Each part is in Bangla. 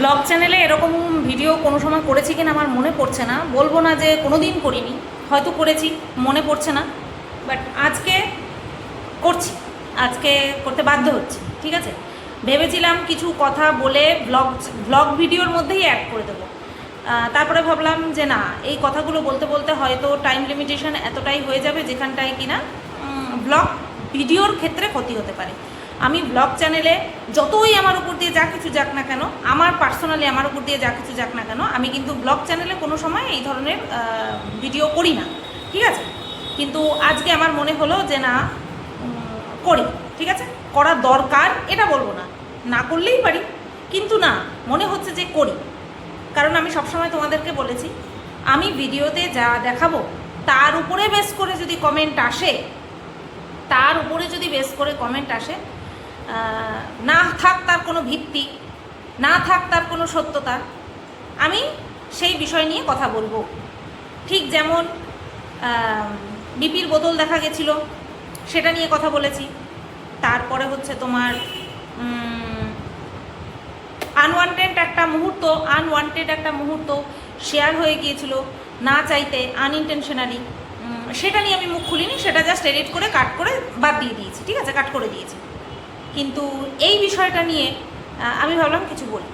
ব্লগ চ্যানেলে এরকম ভিডিও কোনো সময় করেছি কিনা আমার মনে পড়ছে না, বলবো না যে কোনো দিন করিনি, হয়তো করেছি, মনে পড়ছে না, বাট আজকে করছি, আজকে করতে বাধ্য হচ্ছি। ঠিক আছে, ভেবেছিলাম কিছু কথা বলে ব্লগ ভিডিওর মধ্যেই অ্যাড করে দেবো, তারপরে ভাবলাম যে না, এই কথাগুলো বলতে বলতে হয়তো টাইম লিমিটেশন এতটাই হয়ে যাবে যেখানটায় কিনা ব্লগ ভিডিওর ক্ষেত্রে ক্ষতি হতে পারে। আমি ব্লগ চ্যানেলে যতই আমার উপর দিয়ে যা কিছু যাক না কেন, আমার পার্সোনালি আমার উপর দিয়ে যা কিছু যাক না কেন, আমি কিন্তু ব্লগ চ্যানেলে কোনো সময় এই ধরনের ভিডিও করি না। ঠিক আছে, কিন্তু আজকে আমার মনে হলো যে না, করি। ঠিক আছে, করা দরকার এটা বলবো না, না করলেই পারি, কিন্তু না, মনে হচ্ছে যে করি। কারণ আমি সবসময় তোমাদেরকে বলেছি, আমি ভিডিওতে যা দেখাবো তার উপরে বেস করে যদি কমেন্ট আসে, তার উপরে যদি বেস করে কমেন্ট আসে, না থাক তার কোনো ভিত্তি, না থাক তার কোনো সত্যতা, আমি সেই বিষয় নিয়ে কথা বলবো। ঠিক যেমন বিপির বোতল দেখা গেছিলো, সেটা নিয়ে কথা বলেছি। তারপরে হচ্ছে তোমার আনওয়ান্টেড একটা মুহূর্ত শেয়ার হয়ে গিয়েছিল না চাইতে, আনইনটেনশনালি, সেটা নিয়ে আমি মুখ খুলিনি, সেটা জাস্ট এডিট করে কাট করে বাদ দিয়ে দিয়েছি। ঠিক আছে, কাট করে দিয়েছি। কিন্তু এই বিষয়টা নিয়ে আমি ভাবলাম কিছু বলি।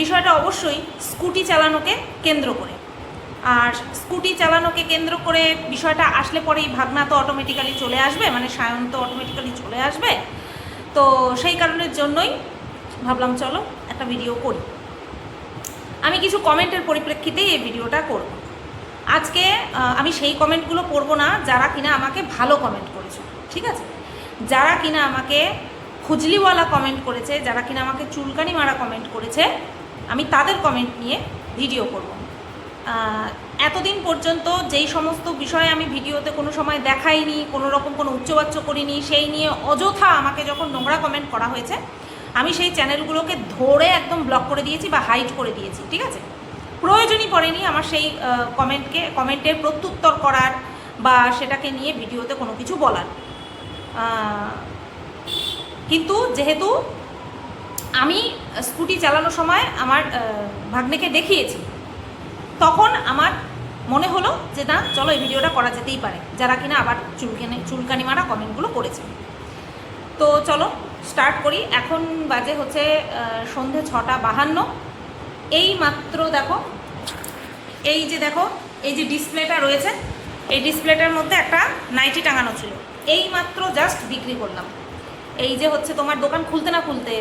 বিষয়টা অবশ্যই স্কুটি চালানোকে কেন্দ্র করে, আর স্কুটি চালানোকে কেন্দ্র করে বিষয়টা আসলে পরেই ভাবনা তো অটোমেটিক্যালি চলে আসবে, মানে সায়ন তো অটোমেটিক্যালি চলে আসবে। তো সেই কারণের জন্যই ভাবলাম চলো একটা ভিডিও করি। আমি কিছু কমেন্টের পরিপ্রেক্ষিতেই এই ভিডিওটা করব। আজকে আমি সেই কমেন্টগুলো পড়বো না যারা কিনা আমাকে ভালো কমেন্ট করেছে। ঠিক আছে, যারা কিনা আমাকে খুজলিওয়ালা কমেন্ট করেছে, যারা কিনা আমাকে চুলকানি মারা কমেন্ট করেছে, আমি তাদের কমেন্ট নিয়ে ভিডিও করব। এতদিন পর্যন্ত যেই সমস্ত বিষয়ে আমি ভিডিওতে কোনো সময় দেখাইনি, কোনো রকম কোনো উচ্চবাচ্য করিনি, সেই নিয়ে অযথা আমাকে যখন নোংরা কমেন্ট করা হয়েছে, আমি সেই চ্যানেলগুলোকে ধরে একদম ব্লক করে দিয়েছি বা হাইড করে দিয়েছি। ঠিক আছে, প্রয়োজনই পড়েনি আমার সেই কমেন্টের প্রত্যুত্তর করার বা সেটাকে নিয়ে ভিডিওতে কোনো কিছু বলার। কিন্তু যেহেতু আমি স্কুটি চালানোর সময় আমার ভাগ্নেকে দেখিয়েছি, তখন আমার মনে হলো যে না, চলো এই ভিডিওটা করা যেতেই পারে, যারা কিনা আবার চুলকানি মারা কমেন্টগুলো করেছে। তো চলো স্টার্ট করি। এখন বাজে হচ্ছে সন্ধে 6:52। এই মাত্র দেখো, এই যে ডিসপ্লেটা রয়েছে, এই ডিসপ্লেটার মধ্যে একটা নাইটি টাঙানো ছিল, এই মাত্র জাস্ট বিক্রি করলাম। এই যে হচ্ছে তোমার দোকান খুলতে না খুলতে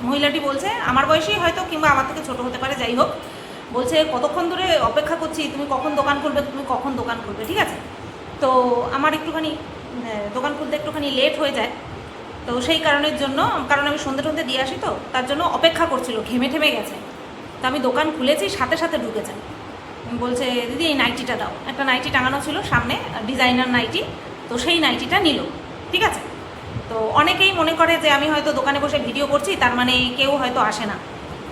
মহিলাটি বলছে, আমার বয়সেই হয়তো, কিংবা আমার থেকে ছোট হতে পারে, যাই হোক, বলছে কতক্ষণ ধরে অপেক্ষা করছি, তুমি কখন দোকান খুলবে। ঠিক আছে, তো আমার একটুখানি দোকান খুলতে একটুখানি লেট হয়ে যায়, তো সেই কারণের জন্য, কারণ আমি সন্ধে দিয়ে আসি, তো তার জন্য অপেক্ষা করছিল, ঘেমে ঠেমে গেছে। তো আমি দোকান খুলেছি, সাথে সাথে ঢুকে যাই। বলছে দিদি এই নাইটিটা দাও। একটা নাইটি টাঙানো ছিল সামনে, ডিজাইনার নাইটি, তো সেই নাইটিটা নিল। ঠিক আছে, তো অনেকেই মনে করে যে আমি হয়তো দোকানে বসে ভিডিও করছি, তার মানে কেউ হয়তো আসে না।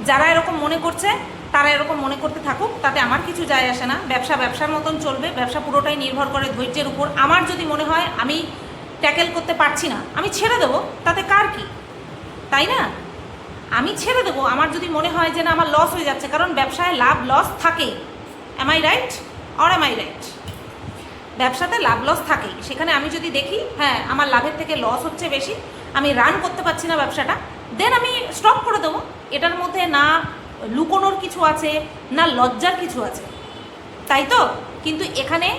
যারা এরকম মনে করছে তারা এরকম মনে করতে থাকুক, তাতে আমার কিছু যায় আসে না। ব্যবসার মতন চলবে, ব্যবসা পুরোটাই নির্ভর করে ধৈর্যের উপর। আমার যদি মনে হয় আমি ট্যাকেল করতে পারছি না, আমি ছেড়ে দেবো, তাতে কার কি, তাই না? আমি ছেড়ে দেবো আমার যদি মনে হয় যে না আমার লস হয়ে যাচ্ছে, কারণ ব্যবসায় লাভ লস থাকেই। Am I right or am I right? ব্যবসাতে লাভ লস থাকেই। সেখানে আমি যদি দেখি হ্যাঁ আমার লাভের থেকে লস হচ্ছে বেশি, আমি রান করতে পারছি না ব্যবসাটা, দেন আমি স্টপ করে দেবো। এটার মধ্যে না লুকোনোর কিছু আছে, না লজ্জার কিছু আছে, তাই তো? কিন্তু এখানে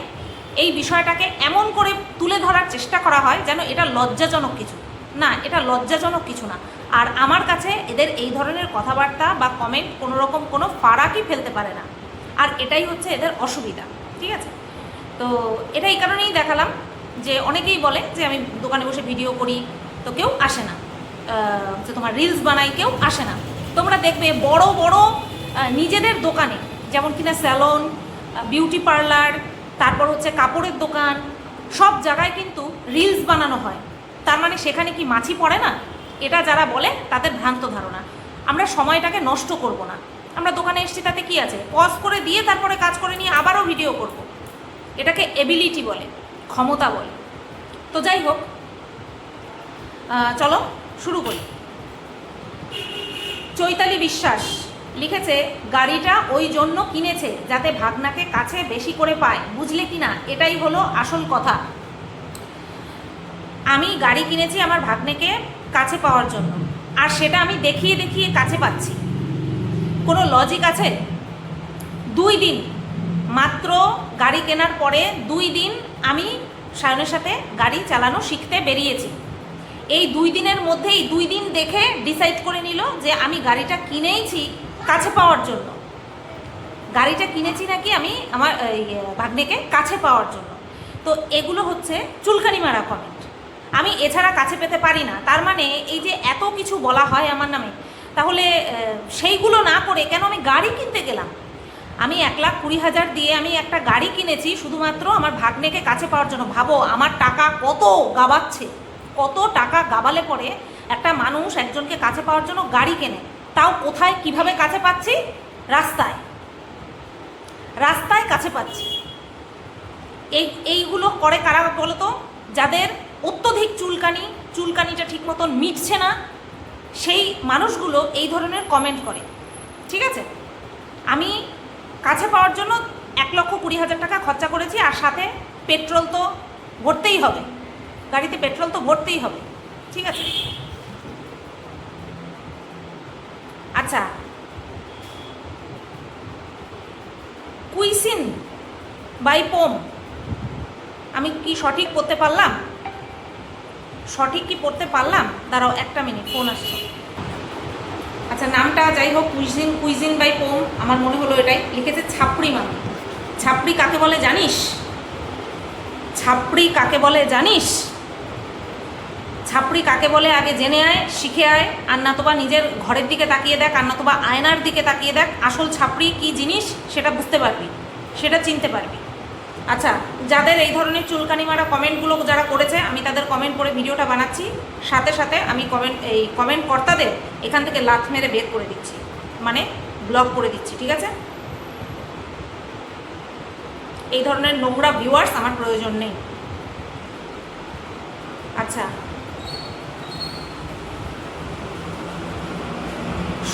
এই বিষয়টাকে এমন করে তুলে ধরার চেষ্টা করা হয় যেন এটা লজ্জাজনক কিছু না, এটা লজ্জাজনক কিছু না। আর আমার কাছে এদের এই ধরনের কথাবার্তা বা কমেন্ট কোনো রকম কোনো ফারাকই ফেলতে পারে না, আর এটাই হচ্ছে এদের অসুবিধা। ঠিক আছে, তো এটা এই কারণেই দেখালাম যে অনেকেই বলে যে আমি দোকানে বসে ভিডিও করি, তো কেউ আসে না, যে তোমার রিলস বানাই, কেউ আসে না। তোমরা দেখবে বড় বড় নিজেদের দোকানে, যেমন কিনা স্যালন, বিউটি পার্লার, তারপর হচ্ছে কাপড়ের দোকান, সব জায়গায় কিন্তু রিলস বানানো হয়। তার মানে সেখানে কি মাছি পড়ে না? এটা যারা বলে তাদের ভ্রান্ত ধারণা। আমরা সময়টাকে নষ্ট করব না। আমরা দোকানে এসেছি, তাতে কি আছে, পজ করে দিয়ে তারপরে কাজ করে নিয়ে আবারও ভিডিও করব। এটাকে এবিলিটি বলে, ক্ষমতা বলে। তো যাই হোক, চলো শুরু করি। চৈতালি বিশ্বাস লিখেছে, গাড়িটা ওই জন্য কিনেছে যাতে ভাগনাকে কাছে বেশি করে পায়, বুঝলে কি না? এটাই হলো আসল কথা। আমি গাড়ি কিনেছি আমার ভাগ্নেকে কাছে পাওয়ার জন্য, আর সেটা আমি দেখিয়ে দেখিয়ে কাছে পাচ্ছি। কোনো লজিক আছে? 2 দিন মাত্র গাড়ি কেনার পরে 2 দিন আমি সায়নের সাথে গাড়ি চালানো শিখতে বেরিয়েছি। এই 2 দিনের মধ্যেই 2 দিন দেখে ডিসাইড করে নিল যে আমি গাড়িটা কিনেইছি কাছে পাওয়ার জন্য। গাড়িটা কিনেছি নাকি আমি আমার ভাগ্নেকে কাছে পাওয়ার জন্য। তো এগুলো হচ্ছে চুলকানি মারা কমেন্ট। আমি এছাড়া কাছে পেতে পারি না। তার মানে এই যে এত কিছু বলা হয় আমার নামে, তাহলে সেইগুলো না করে কেন আমি গাড়ি কিনতে গেলাম? আমি 1,20,000 দিয়ে আমি একটা গাড়ি কিনেছি শুধুমাত্র আমার ভাগ্নেকে কাছে পাওয়ার জন্য। ভাবো আমার টাকা কত গাবাচ্ছে, কত টাকা গাবালে পরে একটা মানুষ একজনকে কাছে পাওয়ার জন্য গাড়ি কেনে। তাও কোথায়, কিভাবে কাছে পাচ্ছি? রাস্তায়, রাস্তায় কাছে পাচ্ছি। এইগুলো করে কারা বলো তো? যাদের অত্যধিক চুলকানিটা ঠিক মতন মিটছে না, সেই মানুষগুলো এই ধরনের কমেন্ট করে। ঠিক আছে, আমি কাছে পাওয়ার জন্য 1,20,000 টাকা খরচা করেছি, আর সাথে পেট্রোল তো ভরতেই হবে, গাড়িতে পেট্রোল তো ভরতেই হবে। ঠিক আছে, আচ্ছা, কুইসিন বাই পোম, আমি কি সঠিক পড়তে পারলাম? সঠিক কি পড়তে পারলাম? দাঁড়াও 1 মিনিট, ফোন আসছে। আচ্ছা, নামটা যাই হোক, কুইজিন বাই পোম, আমার মনে হলো এটাই। লিখেছে ছাপড়ি মামি। ছাপড়ি কাকে বলে জানিস? ছাপড়ি কাকে বলে জানিস? ছাপড়ি কাকে বলে আগে জেনে আয়, শিখে আয়। আর নতুবা নিজের ঘরের দিকে তাকিয়ে দেখ, আর নতুবা আয়নার দিকে তাকিয়ে দেখ। আসল ছাপড়ি কি জিনিস সেটা বুঝতে পারবি, সেটা চিনতে পারবি। আচ্ছা, যাদের এই ধরনের চুলকানি মারা কমেন্টগুলো যারা করেছে, আমি তাদের কমেন্ট পড়ে ভিডিওটা বানাচ্ছি। সাথে সাথে আমি কমেন্ট কর্তাদের এখান থেকে লাথ মেরে বের করে দিচ্ছি, মানে ব্লক করে দিচ্ছি। ঠিক আছে, এই ধরনের নোংরা ভিউয়ার্স আমার প্রয়োজন নেই। আচ্ছা,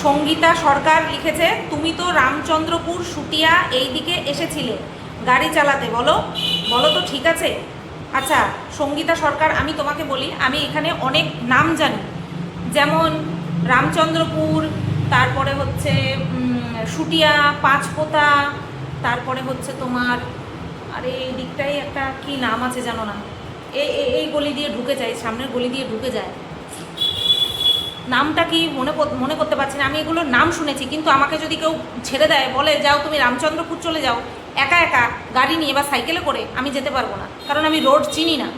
সঙ্গীতা সরকার লিখেছে, তুমি তো রামচন্দ্রপুর শুটিয়া এই দিকে এসেছিলে গাড়ি চালাতে, বলো বলো তো। ঠিক আছে, আচ্ছা সঙ্গীতা সরকার, আমি তোমাকে বলি, আমি এখানে অনেক নাম জানি, যেমন রামচন্দ্রপুর, তারপরে হচ্ছে শুটিয়া, পাঁচপোতা, তারপরে হচ্ছে তোমার, আরে এই দিকটাই একটা কি নাম আছে জানো না, এই গলি দিয়ে ঢুকে যায়, সামনের গলি দিয়ে ঢুকে যায়, নামটা কি মনে করতে পারছি না। আমি এগুলোর নাম শুনেছি, কিন্তু আমাকে যদি কেউ ছেড়ে দেয়, বলে যাও তুমি রামচন্দ্রপুর চলে যাও, একা একা গাড়ি নিয়ে বা সাইকেলে করে, আমি যেতে পারবো না, কারণ আমি রোড চিনি না।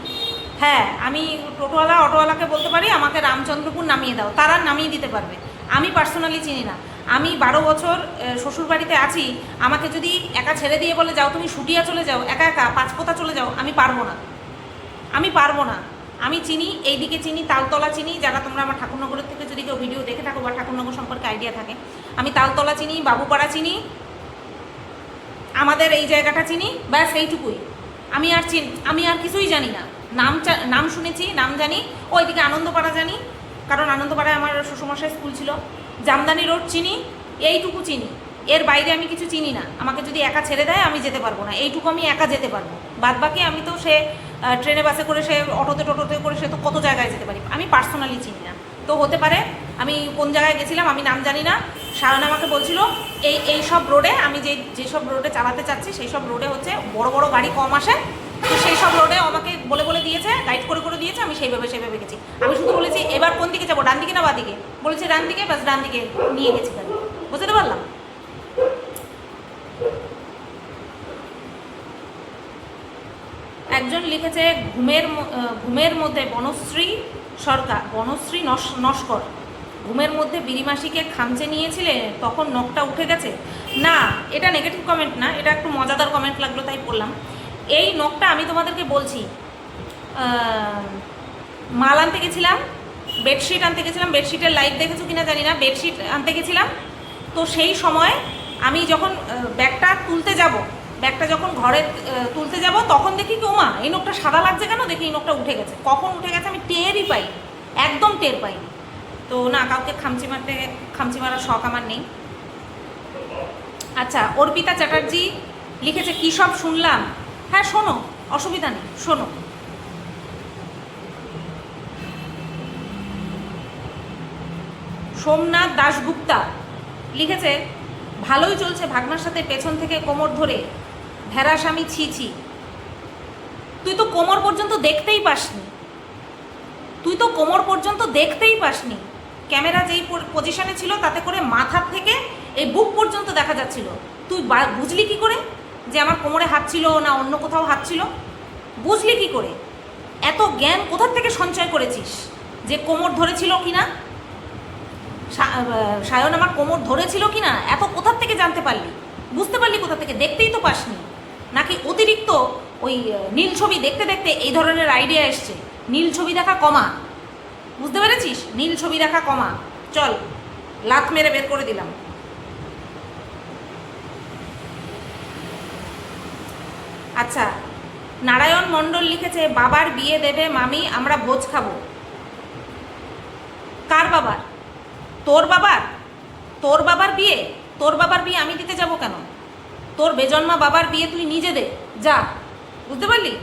হ্যাঁ, আমি টোটোওয়ালা অটোওয়ালাকে বলতে পারি আমাকে রামচন্দ্রপুর নামিয়ে দাও, তারা নামিয়ে দিতে পারবে। আমি পার্সোনালি চিনি না। আমি 12 বছর শ্বশুরবাড়িতে আছি, আমাকে যদি একা ছেড়ে দিয়ে বলে যাও তুমি শুটিয়া চলে যাও, একা একা পাঁচপোতা চলে যাও, আমি পারবো না, আমি পারবো না। আমি চিনি, এইদিকে চিনি, তালতলা চিনি, যারা তোমরা আমার ঠাকুরনগরের থেকে যদি কেউ ভিডিও দেখে থাকো বা ঠাকুরনগর সম্পর্কে আইডিয়া থাকে, আমি তালতলা চিনি, বাবুপাড়া চিনি, আমাদের এই জায়গাটা চিনি, ব্যাস এইটুকুই। আমি আর কিছুই জানি না। নাম শুনেছি, নাম জানি, ওইদিকে আনন্দপাড়া জানি, কারণ আনন্দপাড়ায় আমার শ্বশুরমশাই স্কুল ছিল, জামদানি রোড চিনি, এইটুকু চিনি, এর বাইরে আমি কিছু চিনি না। আমাকে যদি একা ছেড়ে দেয় আমি যেতে পারবো না, এইটুকু আমি একা যেতে পারবো। বাদ বাকি আমি তো সে ট্রেনে বাসে করে, সে টোটোতে করে, সে তো কত জায়গায় যেতে পারি, আমি পার্সোনালি চিনি না। তো হতে পারে আমি কোন জায়গায় গেছিলাম আমি নাম জানি না। সায়ন আমাকে বলছিল এই সব রোডে, আমি যেসব রোডে চালাতে চাচ্ছি সেই সব রোডে হচ্ছে বড় বড় গাড়ি কম আসে, তো সেই সব রোডে আমাকে বলে দিয়েছে, গাইড করে দিয়েছে, আমি সেইভাবে গেছি। আমি শুধু বলেছি এবার কোন দিকে যাবো, ডান দিকে না বা দিকে, বলেছি ডান দিকে, ব্যাস ডান দিকে নিয়ে গেছি গাড়ি। বুঝতে পারলাম। একজন লিখেছে ঘুমের মধ্যে বনশ্রী নস্কর, ঘুমের মধ্যে বিড়িমাসিকে খামচে নিয়েছিলে তখন নখটা উঠে গেছে। না, এটা নেগেটিভ কমেন্ট না, এটা একটু মজাদার কমেন্ট লাগলো তাই পড়লাম। এই নখটা আমি তোমাদেরকে বলছি, মাল আনতে গেছিলাম, বেডশিট আনতে গেছিলাম, বেডশিটের লাইট দেখেছো কিনা জানি না, বেডশিট আনতে গেছিলাম। তো সেই সময় আমি যখন ব্যাগটা যখন ঘরে তুলতে যাব, তখন দেখি কি ওমা এই নখটা সাদা লাগছে কেন, দেখি এই নখটা উঠে গেছে। কখন উঠে গেছে আমি টেরই পাই, একদম টের পাইনি। তো না, কাউকে খামচি মারার শখ আমার নেই। আচ্ছা, অর্পিতা চ্যাটার্জি লিখেছে কী সব শুনলাম। হ্যাঁ শোনো, অসুবিধা নেই, শোনো। সোমনাথ দাশগুপ্তা লিখেছে ভালোই চলছে ভাগনার সাথে পেছন থেকে কোমর ধরে ভেড়া স্বামী ছি ছি। তুই তো কোমর পর্যন্ত দেখতেই পাসনি, তুই তো কোমর পর্যন্ত দেখতেই পাসনি। ক্যামেরা যেই পজিশনে ছিল তাতে করে মাথার থেকে এই বুক পর্যন্ত দেখা যাচ্ছিল। তুই বুঝলি কি করে যে আমার কোমরে হাত ছিল না অন্য কোথাও হাত ছিল? বুঝলি কি করে? এত জ্ঞান কোথার থেকে সঞ্চয় করেছিস যে কোমর ধরেছিল কি না, সায়ন আমার কোমর ধরেছিল কি না, এত কোথার থেকে জানতে পারলি, বুঝতে পারলি কোথা থেকে? দেখতেই তো পাসনি। নাকি অতিরিক্ত ওই নীল ছবি দেখতে দেখতে এই ধরনের আইডিয়া এসছে? নীল ছবি দেখা কমা, বুঝতে পেরেছিস? নীল ছবি দেখা কমা। চল, লাথ মেরে বের করে দিলাম। আচ্ছা, নারায়ণ মণ্ডল লিখেছে বাবার বিয়ে দেবে মামি, আমরা ভোজ খাবো। কার বাবার? তোর বাবার? তোর বাবার বিয়ে? তোর বাবার বিয়ে আমি দিতে যাব কেন? তোর বেজন্মা বাবার বিয়ে তুই নিজে দে, যা, বুঝতে পারলি?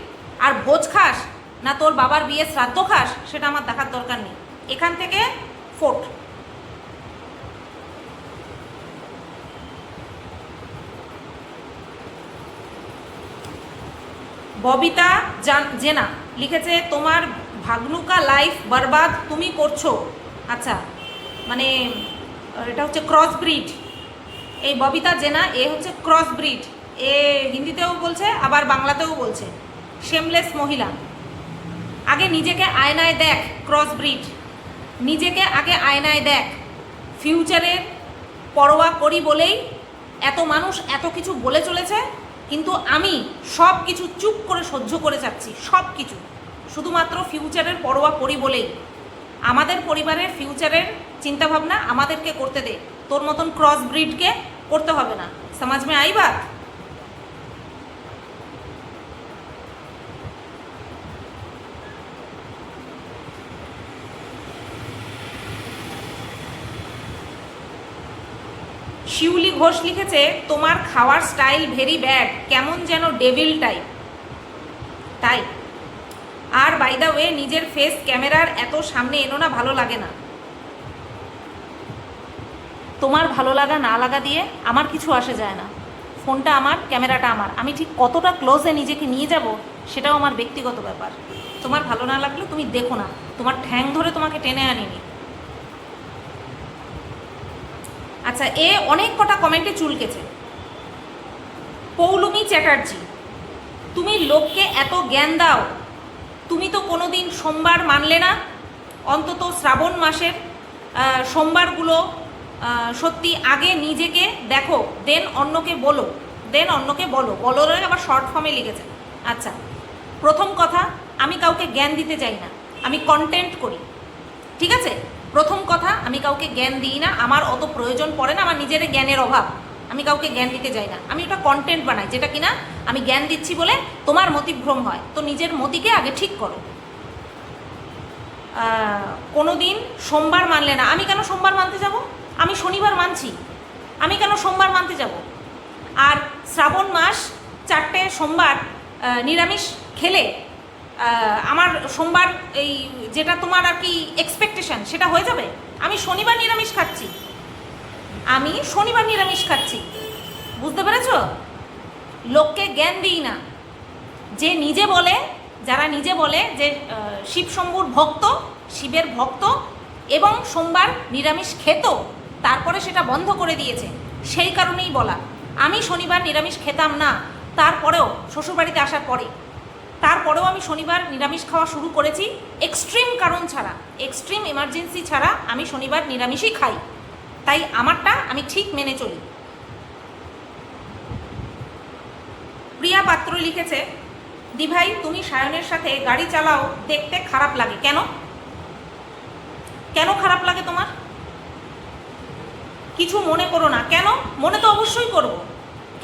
আর ভোজ খাস না তোর বাবার বিয়ে শ্রাদ্ধ খাস সেটা আমার দেখার দরকার নেই। এখান থেকে ফোট। ববিতা জেনা লিখেছে তোমার ভাগনুকা লাইফ বরবাদ তুমি করছো। আচ্ছা, মানে এটা হচ্ছে ক্রস ব্রিড। এই ববিতা জেনা এ হচ্ছে ক্রস ব্রিড। এ হিন্দিতেও বলছে আবার বাংলাতেও বলছে, শেমলেস মহিলা। আগে নিজেকে আয়নায় দেখ, ক্রস ব্রিড। নিজেকে আগে আয়নায় দেখ। ফিউচারের পরোয়া করি বলেই এত মানুষ এত কিছু বলে চলেছে, কিন্তু আমি সব কিছু চুপ করে সহ্য করে যাচ্ছি, সব কিছু শুধুমাত্র ফিউচারের পরোয়া করি বলেই। আমাদের পরিবারের ফিউচারের চিন্তাভাবনা আমাদেরকে করতে দে, তোর মতন ক্রস ব্রিডকে করতে হবে না। সমাজ মে আই বাত? শিউলি ঘোষ লিখেছে তোমার খাওয়ার স্টাইল ভেরি ব্যাড, কেমন যেন ডেভিল টাইপ। তাই? আর বাই দ্য ওয়ে, নিজের ফেস ক্যামেরার এত সামনে এনো না, ভালো লাগে না। তোমার ভালো লাগা না লাগা দিয়ে আমার কিছু আসে যায় না। ফোনটা আমার, ক্যামেরাটা আমার। আমি ঠিক কতটা ক্লোজে নিজেকে নিয়ে যাব সেটাও আমার ব্যক্তিগত ব্যাপার। তোমার ভালো না লাগলে তুমি দেখো না, তোমার ঠ্যাং ধরে তোমাকে টেনে আনিনি। আচ্ছা, এ অনেক কটা কমেন্টে চুলকেছে। পৌলুমি চ্যাটার্জি, তুমি লোককে এত জ্ঞান দাও, তুমি তো কোনো দিন সোমবার মানলে না। অন্তত শ্রাবণ মাসের সোমবারগুলো সত্যি আগে নিজেকে দেখো, দেন অন্যকে বলো, দেন অন্যকে বলো। বলোরে আবার শর্ট ফর্মে লিখেছে। আচ্ছা, প্রথম কথা, আমি কাউকে জ্ঞান দিতে চাই না, আমি কন্টেন্ট করি, ঠিক আছে? প্রথম কথা, আমি কাউকে জ্ঞান দিই না, আমার অত প্রয়োজন পড়ে না, আমার নিজের জ্ঞানের অভাব, আমি কাউকে জ্ঞান দিতে যাই না। আমি ওটা কন্টেন্ট বানাই, যেটা কিনা আমি জ্ঞান দিচ্ছি বলে তোমার মতিভ্রম হয়। তো নিজের মতিকে আগে ঠিক করো। কোনো দিন সোমবার মানলে না। আমি কেন সোমবার মানতে যাব? আমি শনিবার মানছি, আমি কেন সোমবার মানতে যাব? আর শ্রাবণ মাস 4টে সোমবার নিরামিষ খেলে আমার সোমবার এই যেটা তোমার আর কি এক্সপেকটেশন সেটা হয়ে যাবে? আমি শনিবার নিরামিষ খাচ্ছি, আমি শনিবার নিরামিষ খাচ্ছি, বুঝতে পেরেছ? লোককে জ্ঞান দিই না। যে নিজে বলে, যারা নিজে বলে যে শিব শম্ভুর ভক্ত, শিবের ভক্ত এবং সোমবার নিরামিষ খেত, তারপরে সেটা বন্ধ করে দিয়েছে, সেই কারণেই বলা। আমি শনিবার নিরামিষ খেতাম না, তারপরেও শ্বশুরবাড়িতে আসার পরে, তারপরেও আমি শনিবার নিরামিষ খাওয়া শুরু করেছি। এক্সট্রিম কারণ ছাড়া, এক্সট্রিম এমার্জেন্সি ছাড়া আমি শনিবার নিরামিষই খাই। তাই আমারটা আমি ঠিক মেনে চলি। প্রিয়া পাত্র লিখেছে দিভাই তুমি সায়নের সাথে গাড়ি চালাও, দেখতে খারাপ লাগে। কেন? কেন খারাপ লাগে তোমার? কিছু মনে করো না। কেন? মনে তো অবশ্যই করব।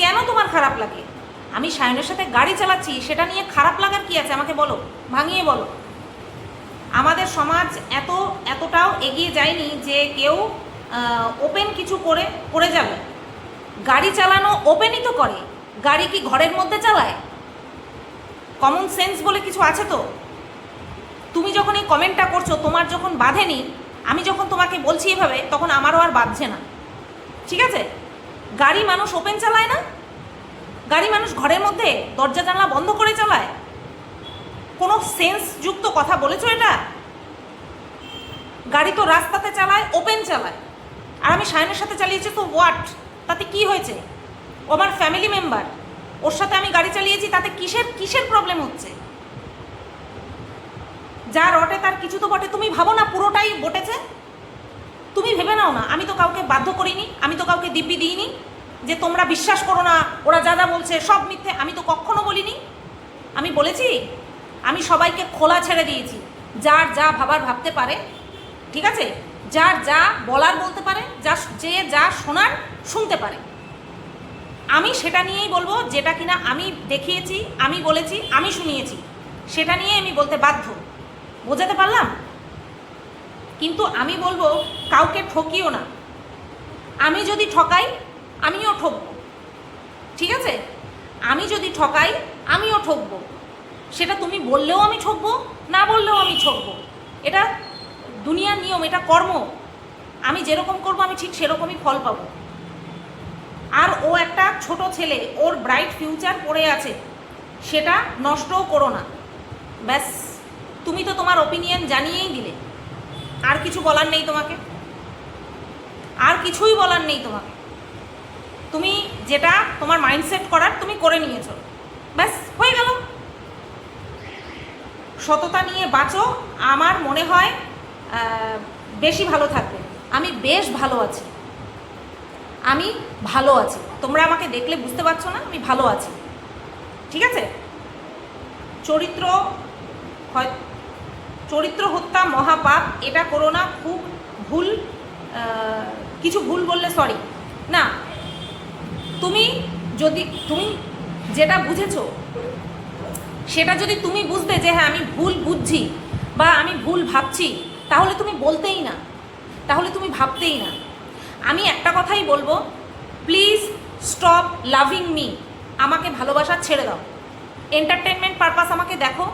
কেন তোমার খারাপ লাগে? আমি সায়নের সাথে গাড়ি চালাচ্ছি, সেটা নিয়ে খারাপ লাগার কি আছে? আমাকে বলো, ভাঙিয়ে বলো। আমাদের সমাজ এতটাও এগিয়ে যায়নি যে কেউ ওপেন কিছু করে যাবে। গাড়ি চালানো ওপেনই তো করে, গাড়ি কি ঘরের মধ্যে চালায়? কমন সেন্স বলে কিছু আছে তো। তুমি যখন এই কমেন্টটা করছো, তোমার যখন বাধেনি, আমি যখন তোমাকে বলছি এভাবে, তখন আমারও আর বাধছে না, ঠিক আছে? গাড়ি মানুষ ওপেন চালায় না, গাড়ি মানুষ ঘরের মধ্যে দরজা জানলা বন্ধ করে চালায়। কোনো সেন্সযুক্ত কথা বলেছো এটা? গাড়ি তো রাস্তাতে চালায়, ওপেন চালায়। আর আমি সায়নের সাথে চালিয়েছি তো হোয়াট, তাতে কি হয়েছে? ও আমার ফ্যামিলি মেম্বার, ওর সাথে আমি গাড়ি চালিয়েছি, তাতে কিসের প্রবলেম হচ্ছে? যা রটে তার কিছু তো বটে। তুমি ভাবো না পুরোটাই বটেছে? তুমি ভেবে নাও না। আমি তো কাউকে বাধ্য করিনি, আমি তো কাউকে দিব্যি দিইনি যে তোমরা বিশ্বাস করো না, ওরা যা বলছে সব মিথ্যে। আমি তো কখনো বলিনি। আমি বলেছি, আমি সবাইকে খোলা ছেড়ে দিয়েছি, যার যা ভাবার ভাবতে পারে, ঠিক আছে? যার যা বলার বলতে পারে, যে যা শোনার শুনতে পারে। আমি সেটা নিয়েই বলবো, যেটা কিনা আমি দেখিয়েছি, আমি বলেছি, আমি শুনিয়েছি, সেটা নিয়ে আমি বলতে বাধ্য। বোঝাতে পারলাম? কিন্তু আমি বলবো কাউকে ঠকিও না। আমি যদি ঠকাই, আমিও ঠকবো, ঠিক আছে? আমি যদি ঠকাই, আমিও ঠকবো। সেটা তুমি বললেও আমি ঠকবো, না বললেও আমি ঠকবো। এটা দুনিয়ার নিয়ম, এটা কর্ম। আমি যেরকম করবো আমি ঠিক সেরকমই ফল পাবো। আর ও একটা ছোট ছেলে, ওর ব্রাইট ফিউচার পড়ে আছে, সেটা নষ্টও করো না। ব্যাস, তুমি তো তোমার ওপিনিয়ন জানিয়েই দিলে। আর কিছু বলার নেই তোমাকে, আর কিছুই বলার নেই তোমাকে। তুমি যেটা তোমার মাইন্ডসেট করার তুমি করে নিয়েছো, ব্যাস হয়ে গেল। সততা নিয়ে বাঁচো, আমার মনে হয় বেশি ভালো থাকবে। আমি বেশ ভালো আছি, আমি ভালো আছি। তোমরা আমাকে দেখলে বুঝতে পারছো না, আমি ভালো আছি, ঠিক আছে? চরিত্র হত্যা মহাপাপ, এটা করো না। খুব ভুল, কিছু ভুল বললে সরি। না, তুমি যেটা বুঝেছো সেটা যদি তুমি বুঝতে যে হ্যাঁ আমি ভুল বুঝছি বা আমি ভুল ভাবছি, তাহলে তুমি বলতেই না, তাহলে তুমি ভাবতেই না। আমি একটা কথাই বলবো, প্লিজ স্টপ লাভিং মি। আমাকে ভালোবাসা ছেড়ে দাও। এন্টারটেনমেন্ট পারপাস আমাকে দেখো,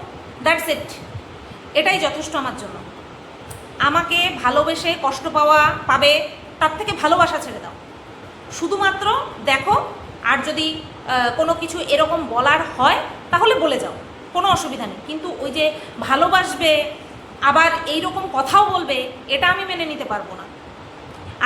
দ্যাটস ইট। এটাই যথেষ্ট আমার জন্য। আমাকে ভালোবেসে কষ্ট পাবে, তার থেকে ভালোবাসা ছেড়ে দাও। শুধুমাত্র দেখো, আর যদি কোনো কিছু এরকম বলার হয় তাহলে বলে যাও, কোনো অসুবিধা নেই। কিন্তু ওই যে ভালোবাসবে আবার এই রকম কথাও বলবে, এটা আমি মেনে নিতে পারবো না।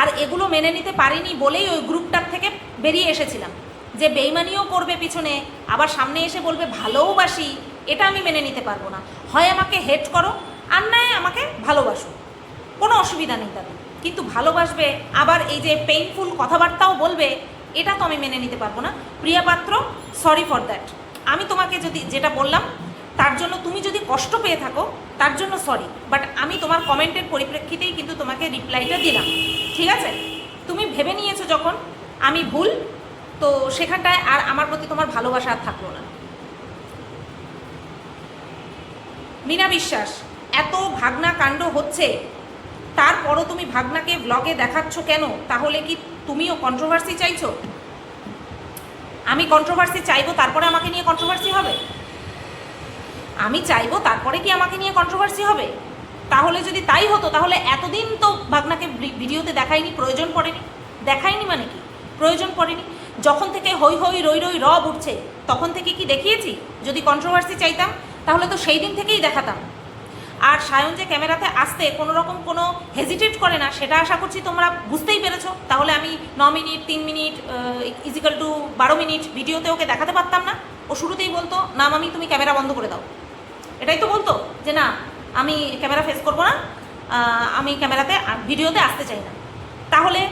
আর এগুলো মেনে নিতে পারিনি বলেই ওই গ্রুপটার থেকে বেরিয়ে এসেছিলাম। যে বেইমানিও করবে পিছনে, আবার সামনে এসে বলবে ভালোবাসি, এটা আমি মেনে নিতে পারবো না। হয় আমাকে হেট করো, আর নয় আমাকে ভালোবাসো, কোনো অসুবিধা নেই তাদের। কিন্তু ভালোবাসবে আবার এই যে পেইনফুল কথাবার্তাও বলবে, এটা তো আমি মেনে নিতে পারবো না। প্রিয়া পাত্র, সরি ফর দ্যাট। আমি তোমাকে যদি যেটা বললাম তার জন্য তুমি যদি কষ্ট পেয়ে থাকো, তার জন্য সরি। বাট আমি তোমার কমেন্টের পরিপ্রেক্ষিতেই কিন্তু তোমাকে রিপ্লাইটা দিলাম, ঠিক আছে? তুমি ভেবে নিয়েছো যখন আমি ভুল, তো সেখানটায় আর আমার প্রতি তোমার ভালোবাসা আর থাকলো না। মীনা বিশ্বাস, এত ভাগনা কাণ্ড হচ্ছে, তারপরও তুমি ভাগনাকে ব্লগে দেখাচ্ছ কেন? তাহলে কি তুমিও কন্ট্রোভার্সি চাইছো? আমি কন্ট্রোভার্সি চাইবো তারপরে আমাকে নিয়ে কন্ট্রোভার্সি হবে? আমি চাইবো তারপরে কি আমাকে নিয়ে কন্ট্রোভার্সি হবে? তাহলে যদি তাই হতো, তাহলে এতদিন তো ভাগনাকে ভিডিওতে দেখাইনি, প্রয়োজন পড়েনি। দেখাইনি মানে কি, প্রয়োজন পড়েনি। যখন থেকে হই হই রই রই রব উঠছে, তখন থেকে কি দেখিয়েছি? যদি কন্ট্রোভার্সি চাইতাম তাহলে তো সেই দিন থেকেই দেখাতাম। আর সায়ন যে ক্যামেরাতে আসতে কোনো রকম কোনো হেজিটেট করে না, সেটা আশা করছি তোমরা বুঝতেই পেরেছো। তাহলে আমি 9 minute 3 minute equal to 12 minute ভিডিওতে ওকে দেখাতে পারতাম না? ও শুরুতেই বলতো, না মামি তুমি ক্যামেরা বন্ধ করে দাও। এটাই তো বলতো যে না আমি ক্যামেরা ফেস করবো না, আমি ক্যামেরাতে ভিডিওতে আসতে চাই না। তাহলে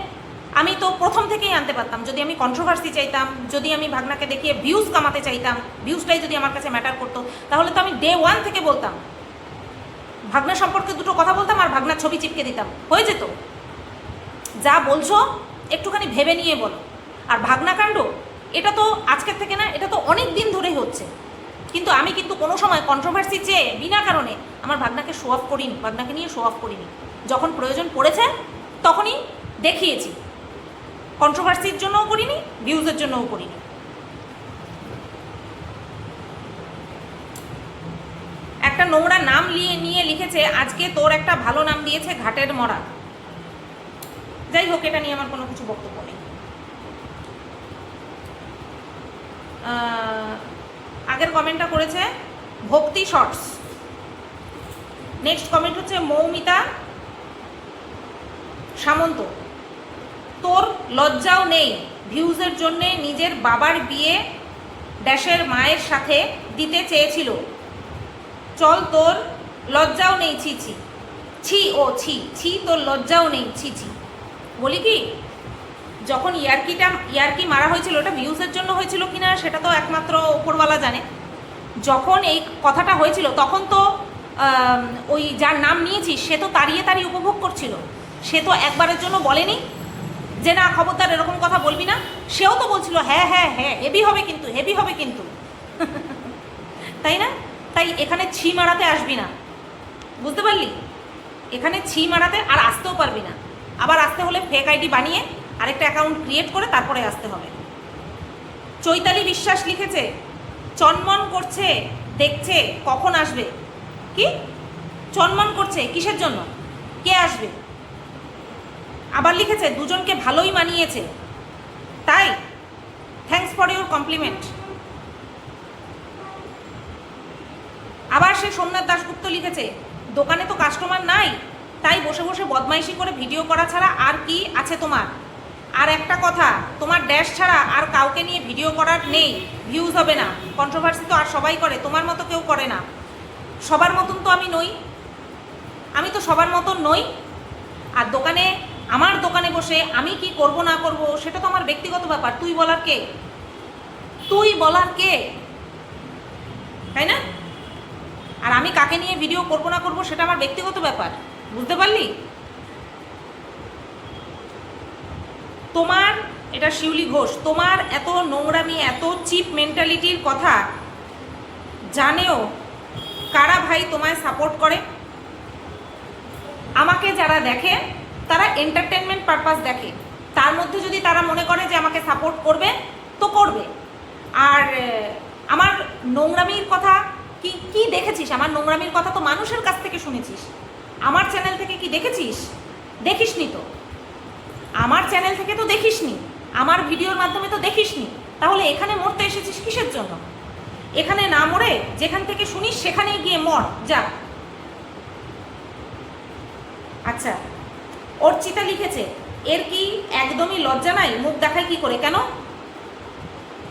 আমি তো প্রথম থেকেই আনতে পারতাম। যদি আমি কন্ট্রোভার্সি চাইতাম, যদি আমি ভাগনাকে দেখিয়ে ভিউজ কামাতে চাইতাম, ভিউজটাই যদি আমার কাছে ম্যাটার করতো, তাহলে তো আমি ডে 1 থেকে বলতাম, ভাগনা সম্পর্কে দুটো কথা বলতাম আর ভাগনার ছবি চিপকে দিতাম, হয়ে যেত। যা বলছো একটুখানি ভেবে নিয়ে বলো। আর ভাগনা কাণ্ড, এটা তো আজকের থেকে না, এটা তো অনেক দিন ধরেই হচ্ছে, কিন্তু আমি কিন্তু কোনো সময় কন্ট্রোভার্সি চেয়ে বিনা কারণে আমার ভাগনাকে শো অফ করিনি, ভাগনাকে নিয়ে শো অফ করিনি। যখন প্রয়োজন পড়েছে তখনই দেখিয়েছি, কন্ট্রোভার্সির জন্যও করিনি, ভিউজের জন্যও করিনি। একটা নোংরা নাম নিয়ে লিখেছে, আজকে তোর একটা ভালো নাম দিয়েছে ঘাটের মরা। যাই হোক, এটা নিয়ে আমার কোনো কিছু বক্তব্য নেই। আগের কমেন্টটা করেছে ভক্তি শর্টস। নেক্সট কমেন্ট হচ্ছে মৌমিতা সামন্ত, তোর লজ্জাও নেই, ভিউজের জন্যে নিজের বাবার বিয়ে ড্যাশের মায়ের সাথে দিতে চেয়েছিল, চল তোর লজ্জাও নেই, ছি ছি ছি, ও ছি ছি, তোর লজ্জাও নেই, ছি ছি। বলি কি, যখন ইয়ার্কি মারা হয়েছিল ওটা ভিউজের জন্য হয়েছিল কিনা সেটা তো একমাত্র উপরওয়ালা জানে। যখন এই কথাটা হয়েছিল তখন তো ওই যার নাম নিয়েছিস সে তো তাড়িয়ে উপভোগ করছিল, সে তো একবারের জন্য বলেনি যে না খবরদার এরকম কথা বলবি না। সেও তো বলছিল হ্যাঁ হ্যাঁ হ্যাঁ হেভি হবে কিন্তু, হেভি হবে কিন্তু তাই না? তাই এখানে ছি মারাতে আসবি না, বুঝতে পারলি? এখানে ছি মারাতে আর আসতেও পারবি না। আবার আসতে হলে ফেক আইডি বানিয়ে আরেকটা অ্যাকাউন্ট ক্রিয়েট করে তারপরে আসতে হবে। চৈতালি বিশ্বাস লিখেছে, চনমন করছে দেখছে কখন আসবে। কি চনমন করছে কিসের জন্য, কে আসবে? আবার লিখেছে দুজনকে ভালোই মানিয়েছে, তাই থ্যাঙ্কস ফর ইউর কমপ্লিমেন্ট। আবার সে সোমনাথ দাশগুপ্ত লিখেছে, দোকানে তো কাস্টমার নাই, তাই বসে বসে বদমাইশি করে ভিডিও করা ছাড়া আর কি আছে তোমার? আর একটা কথা, তোমার ড্যাশ ছাড়া আর কাউকে নিয়ে ভিডিও করার নেই, ভিউজ হবে না। কন্ট্রোভার্সি তো আর সবাই করে, তোমার মতো কেউ করে না। সবার মতন তো আমি নই, আমি তো সবার মতন নই। আর আমার দোকানে বসে আমি কি করব না করব সেটা তো আমার ব্যক্তিগত ব্যাপার, তুই বলার কে? তুই বলার কে, তাই না? আর আমি কাকে নিয়ে ভিডিও করব না করব সেটা আমার ব্যক্তিগত ব্যাপার, বুঝতে পারলি? তোমার এটা শিউলি ঘোষ, তোমার এত নোংরামি, এত চিপ মেন্টালিটির কথা জানেও কারা ভাই তোমায় সাপোর্ট করে? আমাকে যারা দেখে তারা এন্টারটেনমেন্ট পারপাস দেখে, তার মধ্যে যদি তারা মনে করে যে আমাকে সাপোর্ট করবে তো করবে। আর আমার নোংরামির কথা কি দেখেছিস? আমার নোংরামির কথা তো মানুষের কাছ থেকে শুনেছিস, আমার চ্যানেল থেকে কি দেখেছিস? দেখিসনি তো, আমার চ্যানেল থেকে তো দেখিসনি, আমার ভিডিওর মাধ্যমে তো দেখিসনি। তাহলে এখানে মরতে এসেছিস কিসের জন্য? এখানে না মরে যেখান থেকে শুনিস সেখানেই গিয়ে মর যা। আচ্ছা, অর্চিতা লিখেছে, এর কি একদমই লজ্জা নাই? মুখ দেখায় কি করে? কেন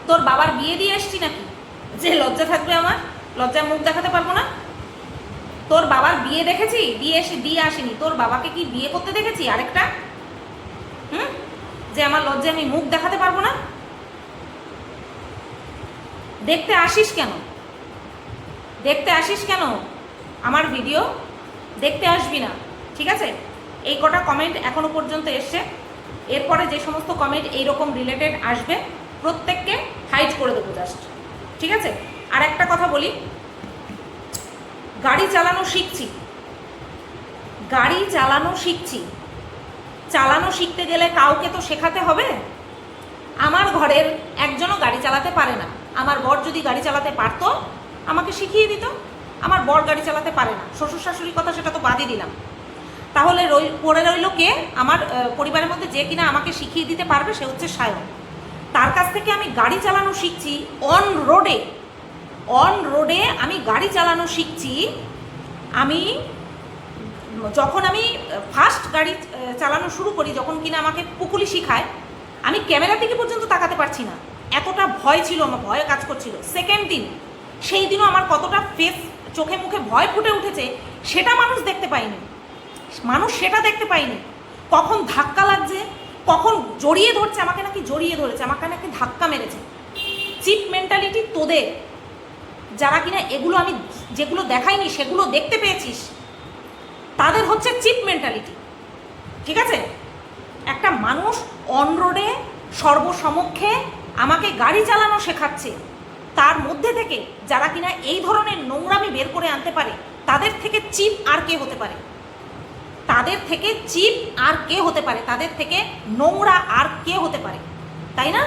তোর বাবার বিয়ে দিয়ে এসছি নাকি যে লজ্জা থাকবে? আমার লজ্জায় মুখ দেখাতে পারবো না? তোর বাবার বিয়ে দেখেছি, দিয়ে আসিনি। তোর বাবাকে কি বিয়ে করতে দেখেছি আরেকটা? যে আমার লজ্জায় আমি মুখ দেখাতে পারবো না? দেখতে আসিস কেন? দেখতে আসিস কেন আমার ভিডিও? দেখতে আসবি না, ঠিক আছে? এই কটা কমেন্ট এখনো পর্যন্ত এসছে, এরপরে যে সমস্ত কমেন্ট এইরকম রিলেটেড আসবে প্রত্যেককে হাইড করে দেবো জাস্ট, ঠিক আছে? আর একটা কথা বলি, গাড়ি চালানো শিখছি, চালানো শিখতে গেলে কাউকে তো শেখাতে হবে। আমার ঘরের একজনও গাড়ি চালাতে পারে না। আমার বর যদি গাড়ি চালাতে পারতো আমাকে শিখিয়ে দিত। আমার বর গাড়ি চালাতে পারে না, শ্বশুর শাশুড়ির কথা সেটা তো বাদই দিলাম। তাহলে পড়ে রইল কে? আমার পরিবারের মধ্যে যে কিনা আমাকে শিখিয়ে দিতে পারবে সে হচ্ছে সায়ন। তার কাছ থেকে আমি গাড়ি চালানো শিখছি অন রোডে আমি গাড়ি চালানো শিখছি। যখন আমি ফার্স্ট গাড়ি চালানো শুরু করি, যখন কিনা আমাকে পুকুলি শিখায়, আমি ক্যামেরা থেকে পর্যন্ত তাকাতে পারছি না, এতটা ভয় ছিল, আমার ভয় কাজ করছিল। সেকেন্ড দিন, সেই দিনও আমার কতটা ফেস, চোখে মুখে ভয় ফুটে উঠেছে সেটা মানুষ দেখতে পায়নি, সেটা দেখতে পায়নি। কখন ধাক্কা লাগছে, কখন জড়িয়ে ধরছে, আমাকে নাকি জড়িয়ে ধরেছে, আমাকে নাকি ধাক্কা মেরেছে। চিপ মেন্টালিটি তোদের, যারা কিনা এগুলো আমি যেগুলো দেখাইনি সেগুলো দেখতে পেয়েছিস, তাদের হচ্ছে চিপ মেন্টালিটি, ঠিক আছে? একটা মানুষ অন রোডে সর্বসমক্ষে আমাকে গাড়ি চালানো শেখাচ্ছে, তার মধ্যে থেকে যারা কিনা এই ধরনের নোংরামি বের করে আনতে পারে, তাদের থেকে চিপ আর কে হতে পারে? তাদের থেকে চিপ আর কে হতে পারে? তাদের থেকে নোংরা আর কে হতে পারে? তাই না?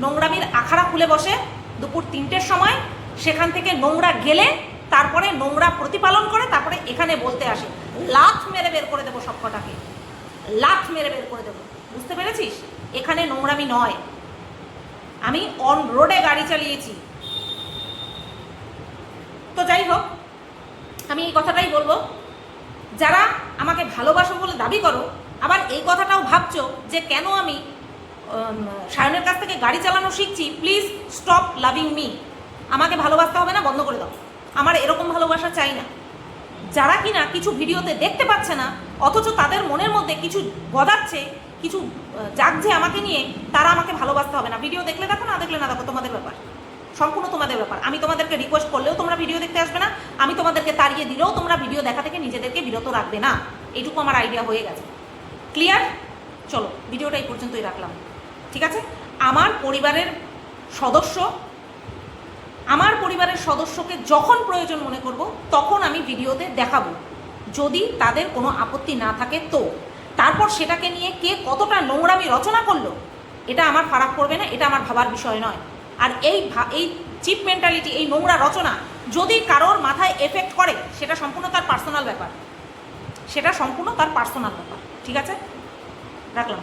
নোংরামির আখাড়া খুলে বসে দুপুর 3টের সময়, সেখান থেকে নোংরা গেলে তারপরে নোংরা প্রতিপালন করে, তারপরে এখানে বলতে আসে। লাথ মেরে বের করে দেবো সবকটাকে, লাথ মেরে বের করে দেবো। বুঝতে পেরেছিস? এখানে নোংরামি নয়। আমি অন রোডে গাড়ি চালিয়েছি। তো যাই হোক, আমি এই কথাটাই বলবো, যারা আমাকে ভালোবাসো বলে দাবি করো, আবার এই কথাটাও ভাবছো যে কেন আমি সায়নের কাছ থেকে গাড়ি চালানো শিখছি, প্লিজ স্টপ লাভিং মি। আমাকে ভালোবাসতে হবে না, বন্ধ করে দাও। আমার এরকম ভালোবাসা চাই না। যারা কিনা কিছু ভিডিওতে দেখতে পাচ্ছে না, অথচ তাদের মনের মধ্যে কিছু গদাচ্ছে, কিছু জাগছে আমাকে নিয়ে, তারা আমাকে ভালোবাসতে হবে না। ভিডিও দেখলে দেখো, না দেখলে না দেখো, তোমাদের ব্যাপার, সম্পূর্ণ তোমাদের ব্যাপার। আমি তোমাদেরকে রিকোয়েস্ট করলেও তোমরা ভিডিও দেখতে আসবে না, আমি তোমাদেরকে তাড়িয়ে দিলেও তোমরা ভিডিও দেখা থেকে নিজেদেরকে বিরত রাখবে না। এইটুকু আমার আইডিয়া হয়ে গেছে। ক্লিয়ার? চলো, ভিডিওটা এই পর্যন্তই রাখলাম, ঠিক আছে? আমার পরিবারের সদস্যকে যখন প্রয়োজন মনে করব তখন আমি ভিডিওতে দেখাবো, যদি তাদের কোনো আপত্তি না থাকে তো। তারপর সেটাকে নিয়ে কে কতটা নোংরামি রচনা করলো এটা আমার ফারাক পড়বে না, এটা আমার ভাবার বিষয় নয়। আর এই চিপ মেন্টালিটি, এই নোংরা রচনা যদি কারোর মাথায় এফেক্ট করে, সেটা সম্পূর্ণ তার পার্সোনাল ব্যাপার, ঠিক আছে? রাখলাম।